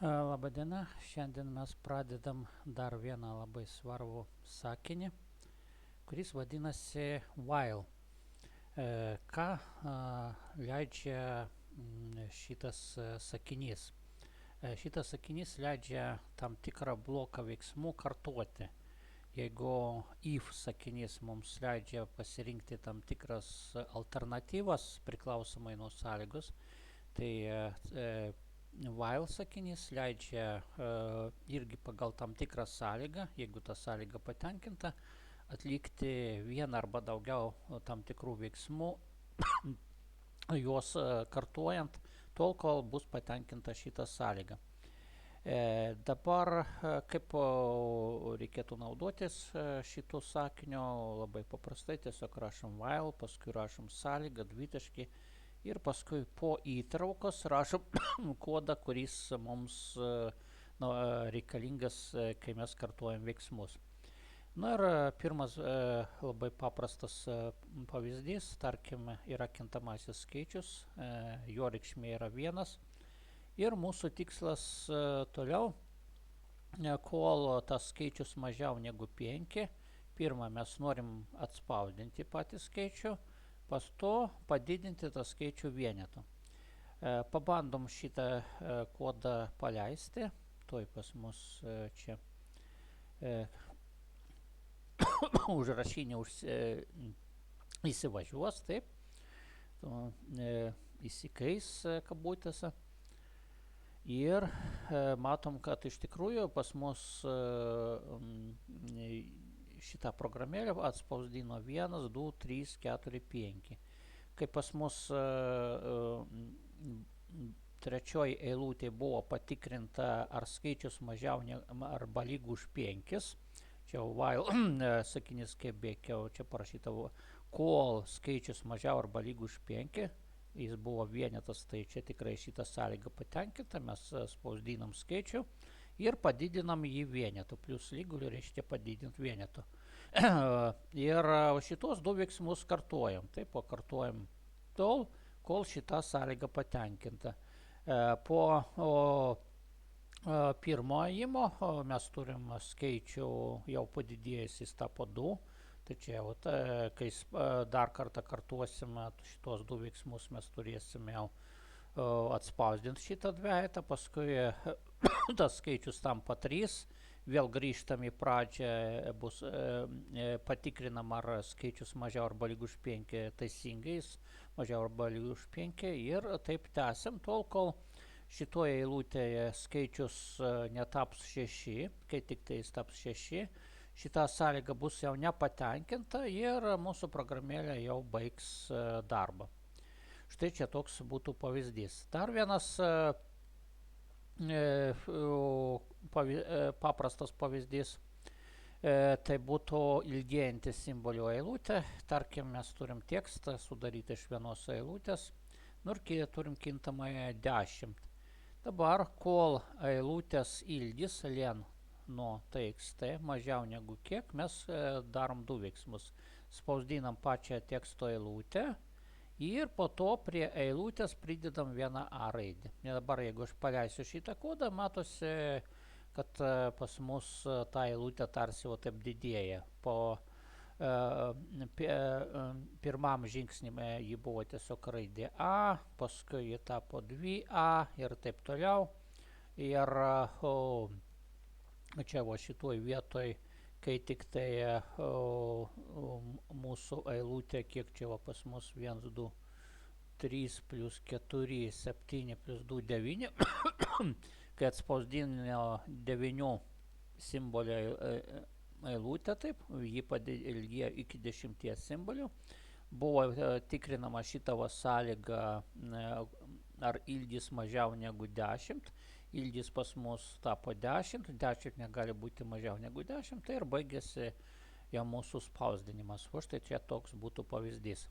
Labadiena, šiandien mes pradedam dar vieną labai svarbų sakinį, kuris vadinasi while. Ką leidžia šitas sakinys? Šitas sakinys leidžia tam tikrą bloką veiksmų kartuoti. Jeigu if sakinys mums leidžia pasirinkti tam tikras alternatyvas priklausomai nuo sąlygos, tai while sakinys leidžia irgi pagal tam tikrą sąlygą, jeigu ta sąlyga patenkinta, atlikti vieną arba daugiau tam tikrų veiksmų, juos kartuojant tol, kol bus patenkinta šita sąlyga. Dabar kaip reikėtų naudotis šitų sakinių, labai paprastai tiesiog rašom while, paskui rašom sąlygą, dvitaškį ir paskui po įtraukos rašom kodą, kuris mums reikalingas, kai mes kartuojam veiksmus. Na ir pirmas labai paprastas pavyzdys, tarkim, yra kintamasis skaičius, jo reikšmė yra 1. Ir mūsų tikslas toliau, kol tas skaičius mažiau negu 5, pirmą mes norim atspausdinti patį skaičių, pas to padidinti tą skaičių vienetu. Pabandom šitą kodą paleisti, tuoj pas mus čia užrašinė įsivažiuos, taip, įsikeis kabutėse. Ir matom, kad iš tikrųjų pas mus šitą programėlę atspausdino 1, 2, 3, 4, 5. Kai pas mus trečioji eilutė buvo patikrinta, ar skaičius mažiau arba lygu už 5, čia while sakinys kaip bėgiau, čia parašyta, kol skaičius mažiau arba lygu už 5, jis buvo vienetas, tai čia tikrai šitą sąlygą patenkinta, mes spausdinam skaičių ir padidinam jį vienetu, plus lyguliu reiškia padidinti vienetu. Ir šitos du veiksmus kartuojam, taip, pakartuojam tol, kol šitą sąlygą patenkinta. Po pirmo ėjimo mes turim skaičių jau padidėjęs, jis tapo 2. Tai čia, kai dar kartą kartuosime šitos du veiksmus, mes turėsime jau atspausdinti šitą dvejetą, paskui tas skaičius tampa 3, vėl grįžtam į pradžią, bus patikrinam, ar skaičius mažiau arba lygu už 5 teisingais, mažiau arba lygu už 5 ir taip tęsiam tol, kol šitoje eilutėje skaičius netaps 6, kai tik tai jis taps 6, šita sąlyga bus jau nepatenkinta ir mūsų programėlė jau baigs darbą. Štai čia toks būtų pavyzdys. Dar vienas paprastas pavyzdys, tai būtų ilgėjanti simbolio eilutė. Tarkim, mes turim tekstą sudaryti iš vienos eilutės, nu ir turim kintamąją 10. Dabar, kol eilutės ilgis len nuo txt mažiau negu kiek, mes darom du veiksmus. Spausdinam pačią teksto eilutę ir po to prie eilutės pridedam vieną a raidę. Dabar, jeigu aš paleisiu šitą kodą, matosi, kad pas mus ta eilutė tarsi taip didėja. Po pirmam žingsnį ji buvo tiesiog raidė a, paskui ji tapo 2a ir taip toliau. Ir čia šitoj vietoj, kai tik tai mūsų eilutė, kiek čia pas mus 1, 2, 3 plus 4, 7 plus 2, 9, kai atspausdino 9 simbolio eilutę, taip, jį padilgėjo iki 10 simbolių, buvo tikrinama šitą sąlygą, ar ilgis mažiau negu 10, ilgis pas mus tapo 10, 10 negali būti mažiau negu 10, tai ir baigėsi jau mūsų spausdinimas. O štai čia toks būtų pavyzdys.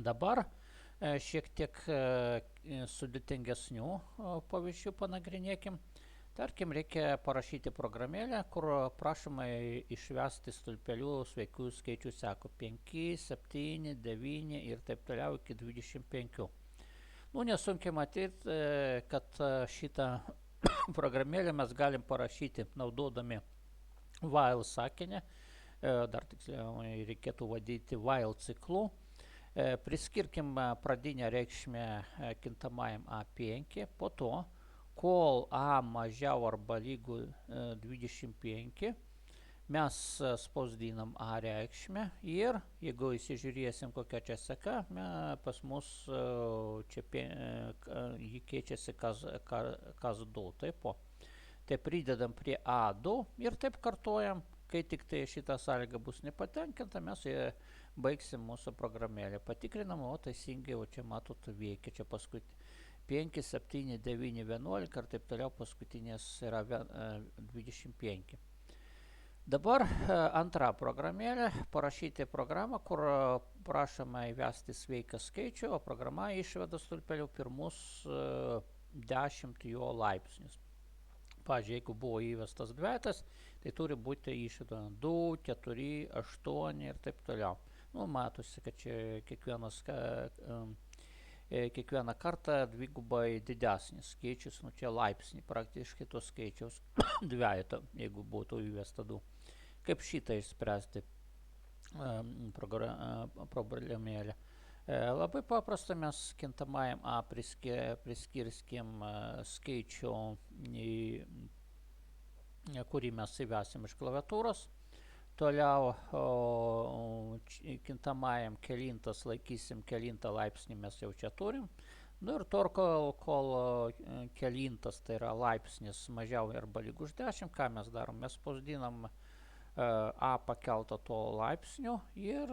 Dabar šiek tiek sudėtingesnių pavyzdžių panagrinėkim. Tarkim, reikia parašyti programėlę, kur prašoma išvesti stulpelių sveikų skaičių seko 5, 7, 9 ir taip toliau iki 25. Nu, nesunkiai matyti, kad šitą programėlę mes galim parašyti naudodami while sakinį, dar tiksliau reikėtų vadinti while ciklu. Priskirkim pradinę reikšmę kintamajam A5, po to, kol A mažiau arba lygu 25, mes spausdinam A reikšmę ir jeigu įsižiūrėsim kokia čia seka, pas mus čia jį keičiasi kas 2, taip. Tai pridedam prie A2 ir taip kartuojam, kai tik tai šitą sąlygą bus nepatenkinta, mes baigsim mūsų programėlę. Patikrinam, o teisingai, o čia matot veikia, čia paskui 5, 7, 9, 11 ir taip toliau, paskutinės yra 25. Dabar antra programėlė, parašyti programą, kur prašoma įvesti sveiką skaičių, o programa išveda stulpeliu pirmus 10 jo laipsnius. Pavyzdžiui, jeigu buvo įvestas dvejetas, tai turi būti išveda 2, 4, 8 ir taip toliau. Matosi, kad čia kiekvieną kartą dvigubai didesnis skaičius, čia laipsnį praktiškai to skaičiaus dvejeto, jeigu būtų įvesta 2. Kaip šitą išspręsti problemėlę? Labai paprasta, mes kintamajam A priskirskim skaičių, kurį mes įvesim iš klaviatūros. Toliau kintamajam kelintas laikysim kelintą laipsnį mes jau čia turim. Ir tol, kol kelintas, tai yra laipsnis mažiau arba lygu už 10, ką mes darom? Mes spausdinam A pakeltą to laipsnių ir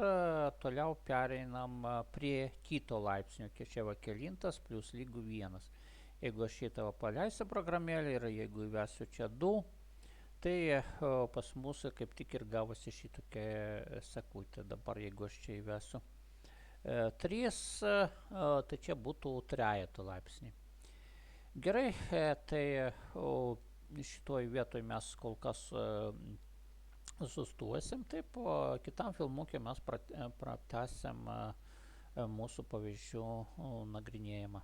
toliau pereinam prie kito laipsnio, čia va kelintas plus lygu 1. Jeigu aš šitą paleisiu programėlę ir jeigu įvesiu čia 2, tai pas mus kaip tik ir gavosi šitokia sekutė. Dabar jeigu aš čia įvesiu 3, tai čia būtų trejeto laipsnį. Gerai, tai šitoj vietoj mes kol kas sustuosim, taip, o kitam filmukė mes pratęsim mūsų pavyzdžių nagrinėjimą.